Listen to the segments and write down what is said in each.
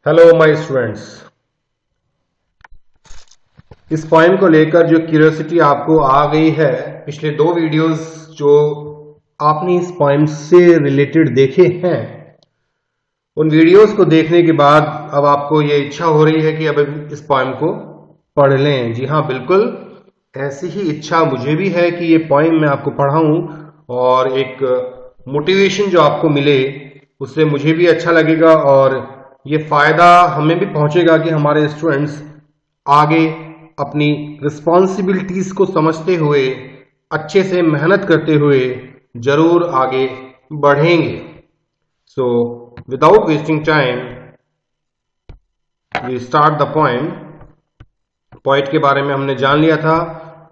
Hello my students. इस point को लेकर जो क्यूरियोसिटी आपको आ गई है, पिछले दो वीडियोस जो आपने इस पॉइंट से रिलेटेड देखे हैं, उन वीडियोस को देखने के बाद अब आपको ये इच्छा हो रही है कि अब इस पॉइंट को पढ़ लें। जी हाँ, बिल्कुल ऐसी ही इच्छा मुझे भी है कि ये पॉइंट मैं आपको पढ़ाऊं और एक मोटिवेशन जो आपको मिले उससे मुझे भी अच्छा लगेगा और ये फायदा हमें भी पहुंचेगा कि हमारे स्टूडेंट्स आगे अपनी रिस्पॉन्सिबिलिटीज को समझते हुए अच्छे से मेहनत करते हुए जरूर आगे बढ़ेंगे। So without wasting time we start the point के बारे में हमने जान लिया था।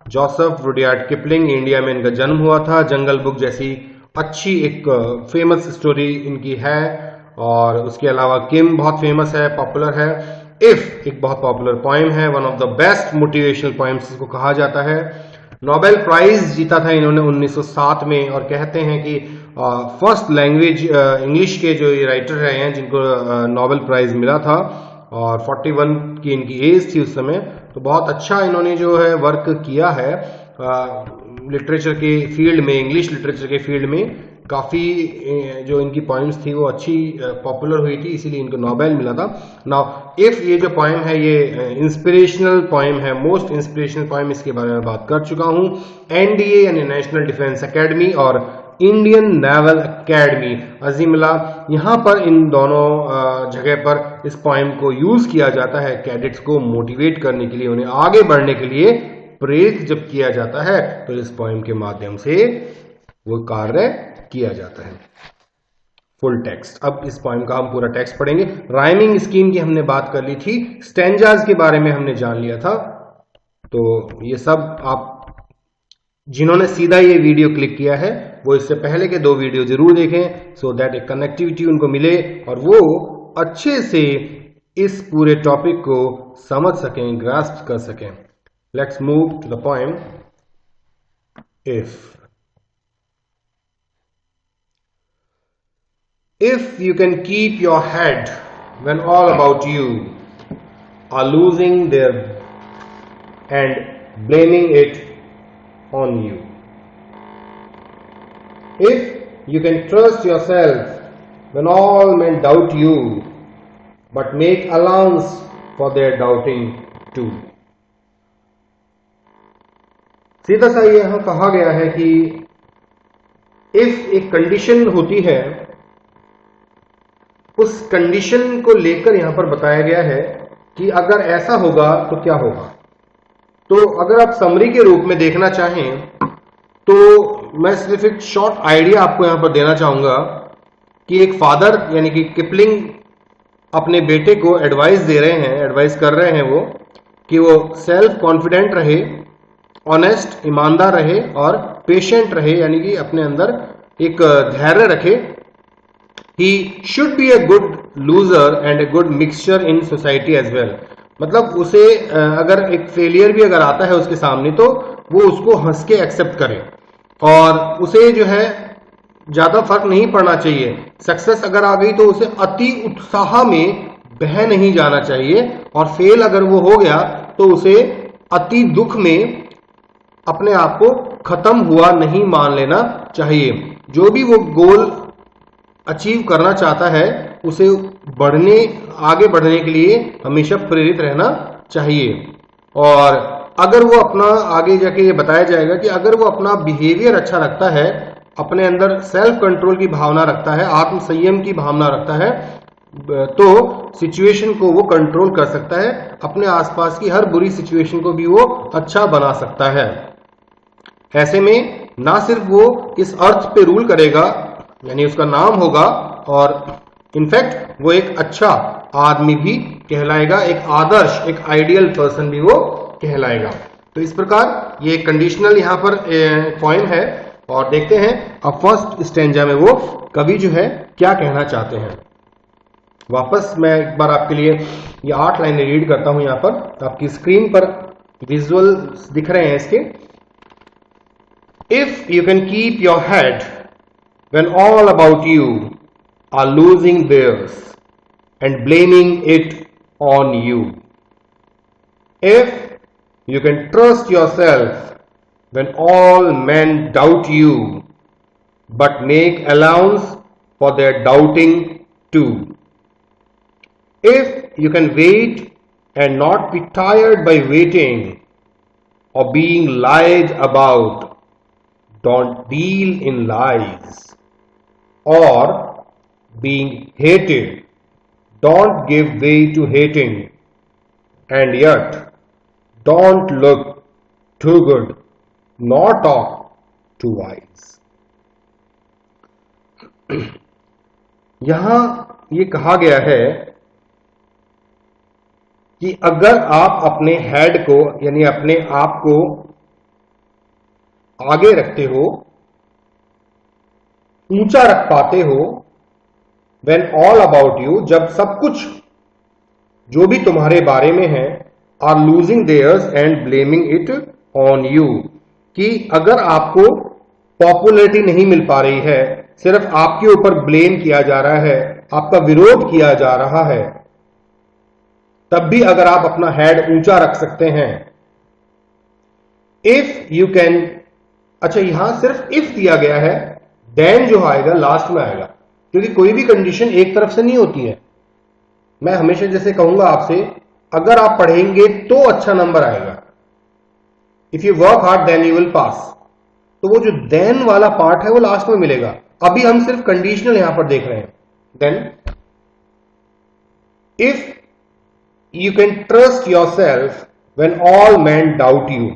जोसेफ रुडयार्ड किपलिंग, इंडिया में इनका जन्म हुआ था। जंगल बुक जैसी अच्छी एक फेमस स्टोरी इनकी है और उसके अलावा किम बहुत फेमस है, पॉपुलर है। इफ एक बहुत पॉपुलर पोएम है, one of the best motivational poems इसको कहा जाता है। नोबेल प्राइज जीता था इन्होंने 1907 में और कहते हैं कि फर्स्ट लैंग्वेज इंग्लिश के जो ये राइटर रहे हैं जिनको नोबेल प्राइज मिला था और 41 की इनकी एज थी उस समय। तो बहुत अच्छा इन्होंने जो है वर्क किया है लिटरेचर के फील्ड में, इंग्लिश लिटरेचर के फील्ड में। काफी जो इनकी पॉइम्स थी वो अच्छी पॉपुलर हुई थी, इसीलिए इनको नोबेल मिला था। नाउ इफ ये जो पोएम है ये इंस्पिरेशनल पोएम है, मोस्ट इंस्पिरेशनल पोएम, इसके बारे में बात कर चुका हूं। एनडीए यानी नेशनल डिफेंस एकेडमी और इंडियन नेवल एकेडमी अजीमला, यहां पर इन दोनों जगह पर इस पोएम को यूज किया जाता है कैडेट्स को मोटिवेट करने के लिए, उन्हें आगे बढ़ने के लिए प्रेरित जब किया जाता है तो इस पोएम के माध्यम से वो कार्य किया जाता है। फुल टेक्स्ट, अब इस पोएम का हम पूरा टेक्स्ट पढ़ेंगे। राइमिंग स्कीम की हमने बात कर ली थी, स्टैंजाज के बारे में हमने जान लिया था। तो ये सब आप जिन्होंने सीधा ये वीडियो क्लिक किया है वो इससे पहले के दो वीडियो जरूर देखें, सो दैट एक कनेक्टिविटी उनको मिले और वो अच्छे से इस पूरे टॉपिक को समझ सकें, ग्रास्प कर सकें। Let's move to the poem. If you can keep your head when all about you are losing their and blaming it on you. If you can trust yourself when all men doubt you, but make allowance for their doubting too. सीधा सा ये यहां कहा गया है कि if एक condition होती है, उस कंडीशन को लेकर यहां पर बताया गया है कि अगर ऐसा होगा तो क्या होगा। तो अगर आप समरी के रूप में देखना चाहें तो मैं सिर्फ एक शॉर्ट आइडिया आपको यहां पर देना चाहूंगा कि एक फादर यानी कि किपलिंग अपने बेटे को एडवाइस कर रहे हैं वो कि वो सेल्फ कॉन्फिडेंट रहे, ऑनेस्ट ईमानदार रहे और पेशेंट रहे, यानी कि अपने अंदर एक धैर्य रखे। He should be a good loser and a good mixture in society as well. मतलब उसे अगर एक फेलियर भी अगर आता है उसके सामने तो वो उसको हंस के एक्सेप्ट करे और उसे जो है ज्यादा फर्क नहीं पड़ना चाहिए। सक्सेस अगर आ गई तो उसे अति उत्साह में बह नहीं जाना चाहिए और फेल अगर वो हो गया तो उसे अति दुख में अपने आप को खत्म हुआ नहीं मान लेना चाहिए। जो भी वो गोल अचीव करना चाहता है उसे आगे बढ़ने के लिए हमेशा प्रेरित रहना चाहिए। और अगर वो अपना आगे जाके ये बताया जाएगा कि अगर वो अपना बिहेवियर अच्छा रखता है, अपने अंदर सेल्फ कंट्रोल की भावना रखता है, आत्म संयम की भावना रखता है, तो सिचुएशन को वो कंट्रोल कर सकता है, अपने आसपास की हर बुरी सिचुएशन को भी वो अच्छा बना सकता है। ऐसे में ना सिर्फ वो इस अर्थ पे रूल करेगा यानी उसका नाम होगा और इनफैक्ट वो एक अच्छा आदमी भी कहलाएगा, एक आदर्श, एक आइडियल पर्सन भी वो कहलाएगा। तो इस प्रकार ये कंडीशनल यहाँ पर पॉइंट है और देखते हैं अब फर्स्ट स्टेंजा में वो कवि जो है क्या कहना चाहते हैं। वापस मैं एक बार आपके लिए ये 8 लाइनें रीड करता हूं। यहाँ पर आपकी स्क्रीन पर विजुअल दिख रहे हैं इसके। If you can keep your head when all about you are losing theirs and blaming it on you. If you can trust yourself when all men doubt you, but make allowance for their doubting too. If you can wait and not be tired by waiting or being lied about, don't deal in lies. Or being hated, don't give way to hating. And yet, don't look too good, nor talk too wise. यहां ये कहा गया है कि अगर आप अपने head को यानी अपने आप को आगे रखते हो, ऊंचा रख पाते हो, when all about you, जब सब कुछ जो भी तुम्हारे बारे में है are losing theirs and blaming it on you, कि अगर आपको पॉपुलैरिटी नहीं मिल पा रही है, सिर्फ आपके ऊपर ब्लेम किया जा रहा है, आपका विरोध किया जा रहा है, तब भी अगर आप अपना हेड ऊंचा रख सकते हैं. इफ यू कैन, अच्छा यहां सिर्फ इफ दिया गया है, देन जो आएगा लास्ट में आएगा, क्योंकि कोई भी कंडीशन एक तरफ से नहीं होती है. मैं हमेशा जैसे कहूंगा आपसे, अगर आप पढ़ेंगे तो अच्छा नंबर आएगा. If you work hard then you will pass. तो वो जो देन वाला पार्ट है वो लास्ट में मिलेगा. अभी हम सिर्फ कंडीशनल यहां पर देख रहे हैं. Then if you can trust yourself when all man doubt you,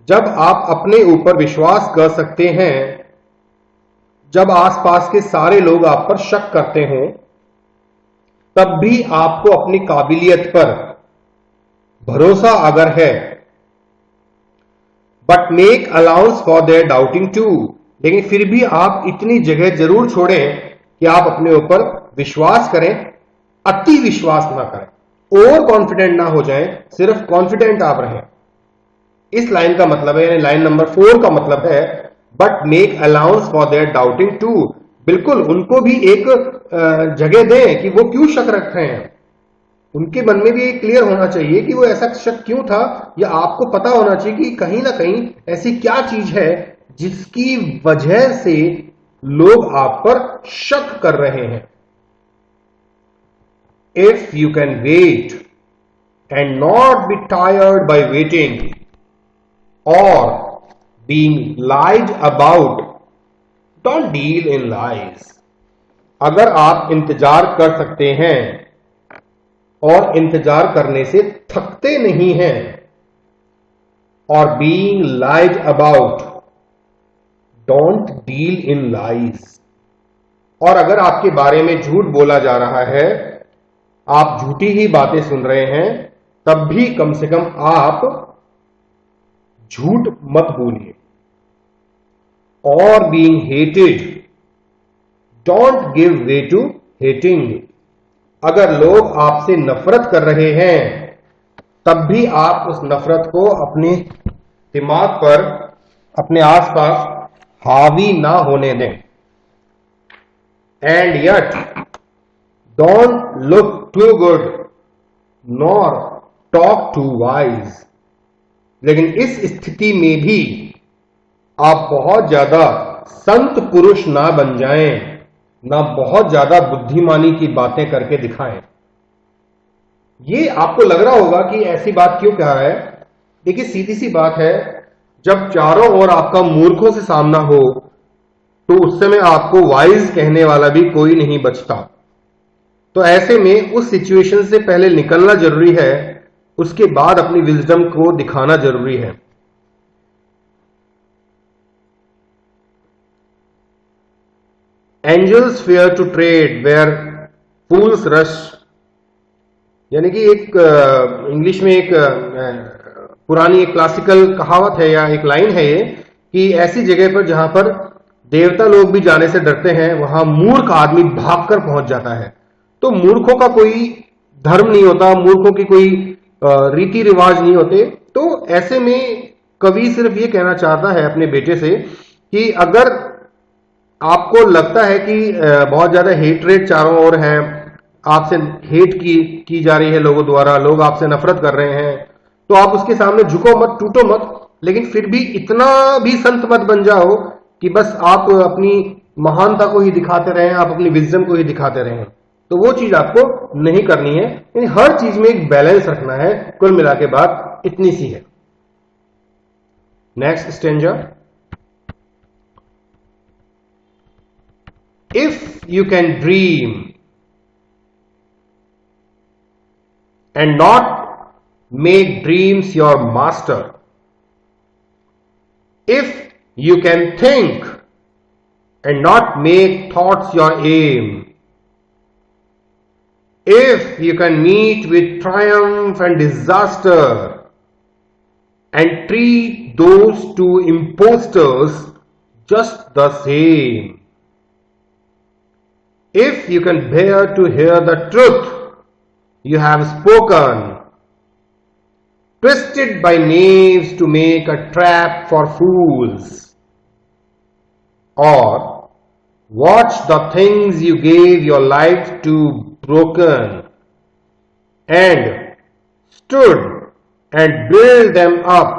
जब आप अपने ऊपर विश्वास कर सकते हैं जब आसपास के सारे लोग आप पर शक करते हो, तब भी आपको अपनी काबिलियत पर भरोसा अगर है, but make allowance for their doubting too, लेकिन फिर भी आप इतनी जगह जरूर छोड़ें कि आप अपने ऊपर विश्वास करें, अति विश्वास ना करें, ओवर कॉन्फिडेंट ना हो जाएं, सिर्फ कॉन्फिडेंट आप रहें. इस लाइन का मतलब है, यानी लाइन नंबर 4 का मतलब है but make allowance for their doubting too. बिल्कुल उनको भी एक जगह दें कि वो क्यों शक रख रहे हैं. उनके मन में भी एक क्लियर होना चाहिए कि वो ऐसा शक क्यों था, या आपको पता होना चाहिए कि कहीं ना कहीं ऐसी क्या चीज है जिसकी वजह से लोग आप पर शक कर रहे हैं. If you can wait and not be tired by waiting और being lied about, don't deal in lies. अगर आप इंतजार कर सकते हैं और इंतजार करने से थकते नहीं हैं, और being lied about, don't deal in lies. और अगर आपके बारे में झूठ बोला जा रहा है, आप झूठी ही बातें सुन रहे हैं, तब भी कम से कम आप झूठ मत बोलिए. और being hated, don't give way to hating. अगर लोग आपसे नफरत कर रहे हैं, तब भी आप उस नफरत को अपने दिमाग पर, अपने आसपास हावी ना होने दें. And yet don't look too good nor talk too wise. लेकिन इस स्थिति में भी आप बहुत ज्यादा संत पुरुष ना बन जाएं, ना बहुत ज्यादा बुद्धिमानी की बातें करके दिखाएं. ये आपको लग रहा होगा कि ऐसी बात क्यों कह रहा है. देखिए सीधी सी बात है, जब चारों ओर आपका मूर्खों से सामना हो, तो उस समय आपको वाइज कहने वाला भी कोई नहीं बचता. तो ऐसे में उस सिचुएशन से पहले निकलना जरूरी है, उसके बाद अपनी विजडम को दिखाना जरूरी है. Angels fear to tread where fools rush, यानी कि एक इंग्लिश में एक पुरानी एक क्लासिकल कहावत है या एक लाइन है ये, कि ऐसी जगह पर जहां पर देवता लोग भी जाने से डरते हैं, वहां मूर्ख आदमी भागकर पहुंच जाता है. तो मूर्खों का कोई धर्म नहीं होता, मूर्खों की कोई रीति रिवाज नहीं होते. तो ऐसे में कवि सिर्फ ये कहना चाहता है अपने बेटे से कि अगर आपको लगता है कि बहुत ज्यादा हेटरेट चारों ओर है, आपसे हेट की जा रही है लोगों द्वारा, लोग आपसे नफरत कर रहे हैं, तो आप उसके सामने झुको मत, टूटो मत, लेकिन फिर भी इतना भी संत मत बन जाओ कि बस आप अपनी महानता को ही दिखाते रहें, आप अपनी विजडम को ही दिखाते रहें। तो वो चीज आपको नहीं करनी है। यानी हर चीज में एक बैलेंस रखना है। कुल मिला के बात इतनी सी है। Next stanza, if you can dream and not make dreams your master, if you can think and not make thoughts your aim, if you can meet with triumph and disaster and treat those two impostors just the same, if you can bear to hear the truth you have spoken, twisted by knaves to make a trap for fools, or watch the things you gave your life to broken, and stood and build them up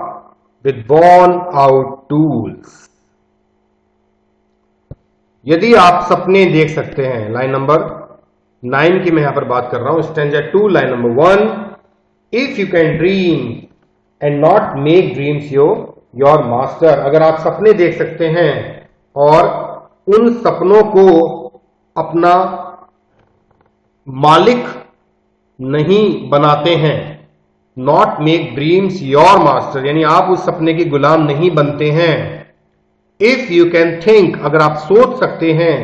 with worn out tools. यदि आप सपने देख सकते हैं, line number 9 की मैं यहां पर बात कर रहा हूं, stanza 2 line number 1, if you can dream and not make dreams your master, अगर आप सपने देख सकते हैं और उन सपनों को अपना मालिक नहीं बनाते हैं, not make dreams your master, यानी आप उस सपने के गुलाम नहीं बनते हैं। इफ यू कैन थिंक, अगर आप सोच सकते हैं,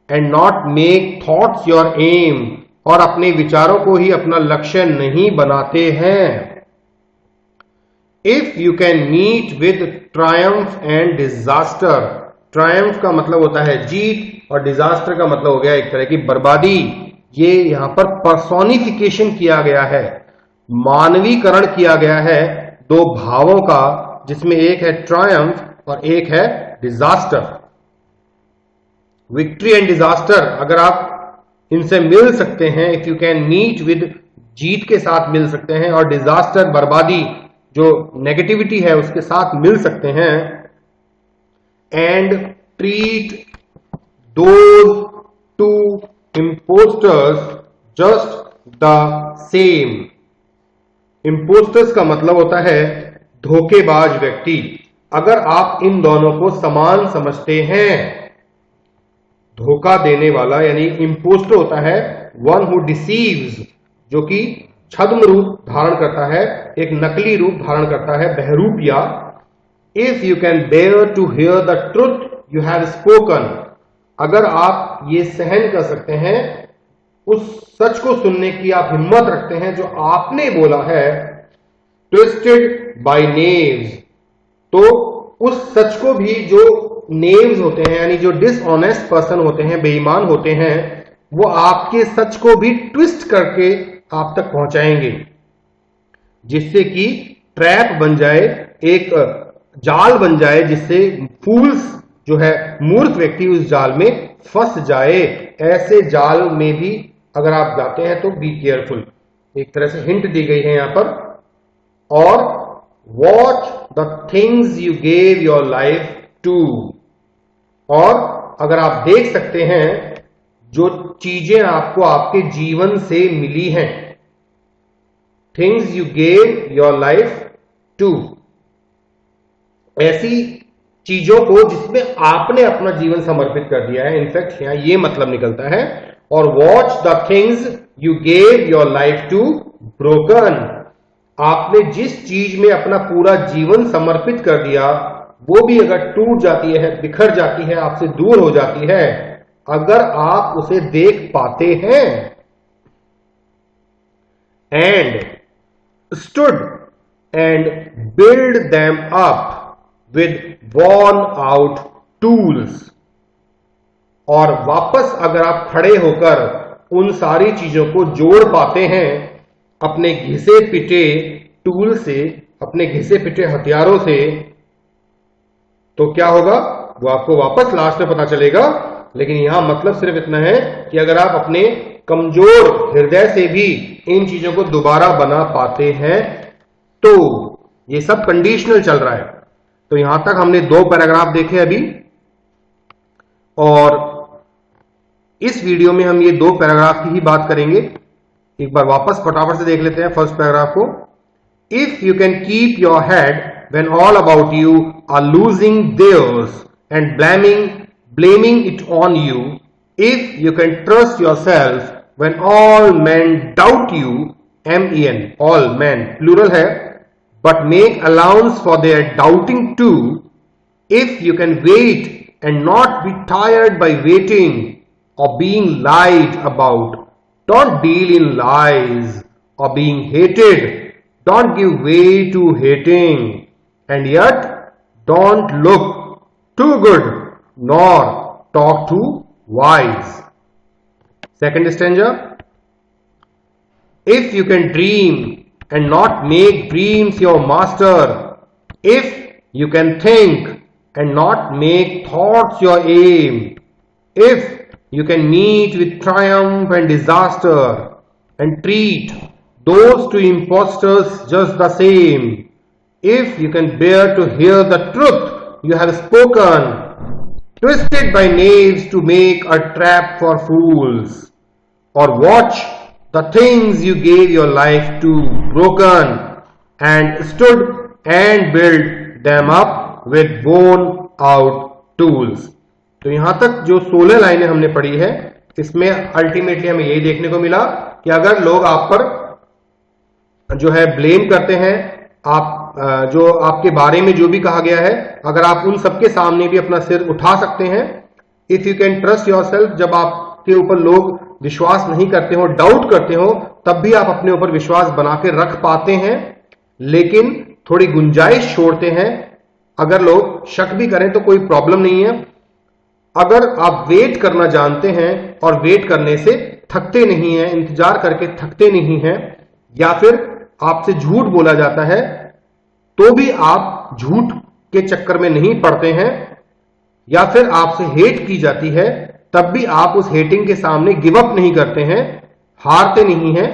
and not make thoughts your aim, और अपने विचारों को ही अपना लक्ष्य नहीं बनाते हैं। If you can meet with triumph and disaster, triumph का मतलब होता है जीत और डिजास्टर का मतलब हो गया एक तरह की बर्बादी। ये यहां पर पर्सोनिफिकेशन किया गया है, मानवीकरण किया गया है दो भावों का, जिसमें एक है ट्रायम्फ और एक है डिजास्टर। विक्ट्री एंड डिजास्टर, अगर आप इनसे मिल सकते हैं, if you can meet with, Jeet के साथ मिल सकते हैं, और डिजास्टर बर्बादी जो नेगेटिविटी है उसके साथ मिल सकते हैं, and treat those two impostors just the same. Impostors का मतलब होता है धोखेबाज व्यक्ति। अगर आप इन दोनों को समान समझते हैं, धोखा देने वाला यानी इम्पोस्टर होता है वन हु डिसीव्स, जो कि छद्म रूप धारण करता है, एक नकली रूप धारण करता है, बहरूपिया। If you can bear to hear the truth you have spoken, अगर आप ये सहन कर सकते हैं, उस सच को सुनने की आप हिम्मत रखते हैं जो आपने बोला है, ट्विस्टेड बाय नेव्स, तो उस सच को भी जो नेव्स होते हैं यानी जो डिसऑनेस्ट पर्सन होते हैं, बेईमान होते हैं, वो आपके सच को भी ट्विस्ट करके आप तक पहुंचाएंगे, जिससे कि ट्रैप बन जाए, एक जाल बन जाए, जिससे फूल्स जो है मूर्ख व्यक्ति उस जाल में फंस जाए। ऐसे जाल में भी अगर आप जाते हैं तो बी केयरफुल, एक तरह से हिंट दी गई है यहां पर। और watch the things you gave your life to, और अगर आप देख सकते हैं जो चीजें आपको आपके जीवन से मिली हैं, things you gave your life to, ऐसी चीजों को जिसमें आपने अपना जीवन समर्पित कर दिया है, इनफैक्ट यहां ये मतलब निकलता है। और watch the things you gave your life to broken, आपने जिस चीज में अपना पूरा जीवन समर्पित कर दिया, वो भी अगर टूट जाती है, बिखर जाती है, आपसे दूर हो जाती है, अगर आप उसे देख पाते हैं, and stood and build them up with worn out tools, और वापस अगर आप खड़े होकर उन सारी चीजों को जोड़ पाते हैं अपने घिसे पिटे टूल से, अपने घिसे पिटे हथियारों से, तो क्या होगा वो आपको वापस लास्ट में पता चलेगा। लेकिन यहां मतलब सिर्फ इतना है कि अगर आप अपने कमजोर हृदय से भी इन चीजों को दोबारा बना पाते हैं। तो ये सब कंडीशनल चल रहा है। तो यहां तक हमने 2 पैराग्राफ देखे अभी, और इस वीडियो में हम ये 2 पैराग्राफ की ही बात करेंगे। एक बार वापस फटाफट से देख लेते हैं फर्स्ट पैराग्राफ को। If you can keep your head when all about you are losing theirs and blaming it on you, if you can trust yourself when all men doubt you, men, all men plural है, but make allowance for their doubting too, if you can wait and not be tired by waiting or being lied about, don't deal in lies, or being hated, don't give way to hating, and yet don't look too good nor talk too wise. Second stanza. If you can dream and not make dreams your master, if you can think and not make thoughts your aim, if you can meet with triumph and disaster and treat those two impostors just the same, if you can bear to hear the truth you have spoken, twisted by knaves to make a trap for fools, or watch the things you gave your life to broken, and stood and built them up with worn out tools. तो यहां तक जो 16 लाइनें हमने पढ़ी है, इसमें ultimately हमें यही देखने को मिला कि अगर लोग आप पर जो है ब्लेम करते हैं, आप जो आपके बारे में जो भी कहा गया है, अगर आप उन सबके सामने भी अपना सिर उठा सकते हैं, if you can trust yourself, जब आपके ऊपर लोग विश्वास नहीं करते हो, डाउट करते हो, तब भी आप अपने ऊपर विश्वास बना के रख पाते हैं, लेकिन थोड़ी गुंजाइश छोड़ते हैं। अगर लोग शक भी करें तो कोई प्रॉब्लम नहीं है। अगर आप वेट करना जानते हैं और वेट करने से थकते नहीं हैं, इंतजार करके थकते नहीं हैं, या फिर आपसे झूठ बोला जाता है तो भी आप झूठ के चक्कर में नहीं पड़ते हैं, या फिर आपसे हेट की जाती है तब भी आप उस हेटिंग के सामने गिव अप नहीं करते हैं, हारते नहीं हैं।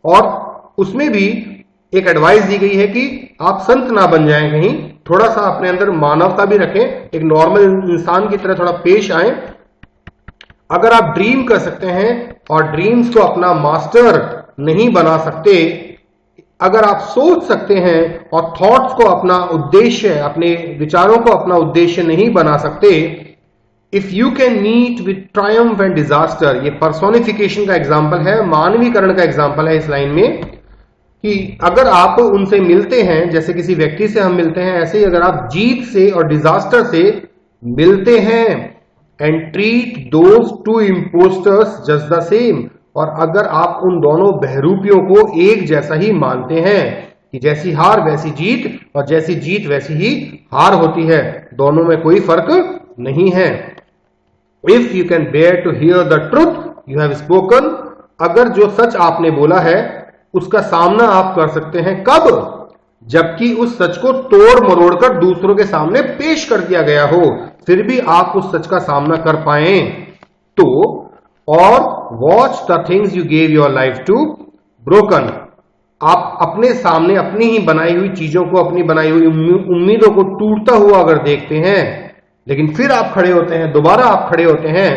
और उसमें भी एक एडवाइस दी गई है कि आप संत ना बन जाएं कहीं, थोड़ा सा अपने अंदर मानवता भी रखें, एक नॉर्मल इंसान की तरह थोड़ा पेश आए। अगर आप ड्रीम कर सकते हैं और ड्रीम्स को अपना मास्टर नहीं बना सकते, अगर आप सोच सकते हैं और थॉट्स को अपना उद्देश्य, अपने विचारों को अपना उद्देश्य नहीं बना सकते, if you can meet with triumph and disaster, ये पर्सोनिफिकेशन का एग्जाम्पल है, मानवीकरण का एग्जाम्पल है इस लाइन में, कि अगर आप उनसे मिलते हैं, जैसे किसी व्यक्ति से हम मिलते हैं, ऐसे ही अगर आप जीत से और डिजास्टर से मिलते हैं, and treat those two impostors just the same, और अगर आप उन दोनों बहरूपियों को एक जैसा ही मानते हैं कि जैसी हार वैसी जीत और जैसी जीत वैसी ही हार होती है, दोनों में कोई फर्क नहीं है। If you can bear to hear the truth you have spoken, अगर जो सच आपने बोला है उसका सामना आप कर सकते हैं, कब? जबकि उस सच को तोड़ मरोड़ कर दूसरों के सामने पेश कर दिया गया हो, फिर भी आप उस सच का सामना कर पाए तो। और watch the things you gave your life to broken, आप अपने सामने अपनी ही बनाई हुई चीजों को, अपनी बनाई हुई उम्मीदों को टूटता हुआ अगर देखते हैं, लेकिन फिर आप खड़े होते हैं, दोबारा आप खड़े होते हैं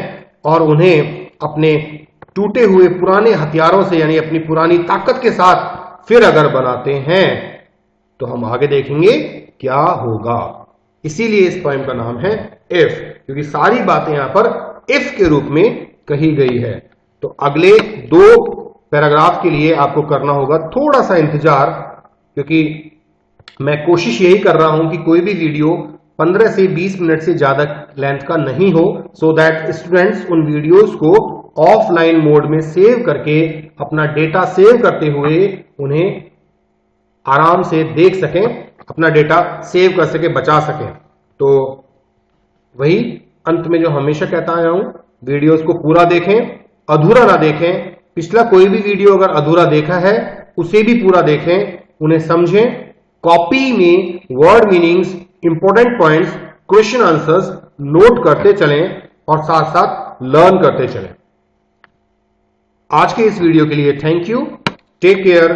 और उन्हें अपने टूटे हुए पुराने हथियारों से, यानी अपनी पुरानी ताकत के साथ फिर अगर बनाते हैं, तो हम आगे देखेंगे क्या होगा। इसीलिए इस पोएम का नाम है इफ, क्योंकि सारी बातें यहां पर इफ के रूप में कही गई है। तो अगले 2 पैराग्राफ के लिए आपको करना होगा थोड़ा सा इंतजार, क्योंकि मैं कोशिश यही कर रहा हूं कि कोई भी वीडियो 15 से 20 मिनट से ज्यादा लेंथ का नहीं हो, सो दैट स्टूडेंट्स उन वीडियोस को ऑफलाइन मोड में सेव करके, अपना डेटा सेव करते हुए उन्हें आराम से देख सकें, अपना डेटा सेव कर सके, बचा सकें। तो वही अंत में जो हमेशा कहता आया हूं, वीडियोस को पूरा देखें, अधूरा ना देखें। पिछला कोई भी वीडियो अगर अधूरा देखा है उसे भी पूरा देखें, उन्हें समझें, कॉपी में word meanings, important points, question answers note करते चलें और साथ साथ लर्न करते चलें। आज के इस वीडियो के लिए thank you, take care,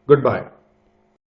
good bye.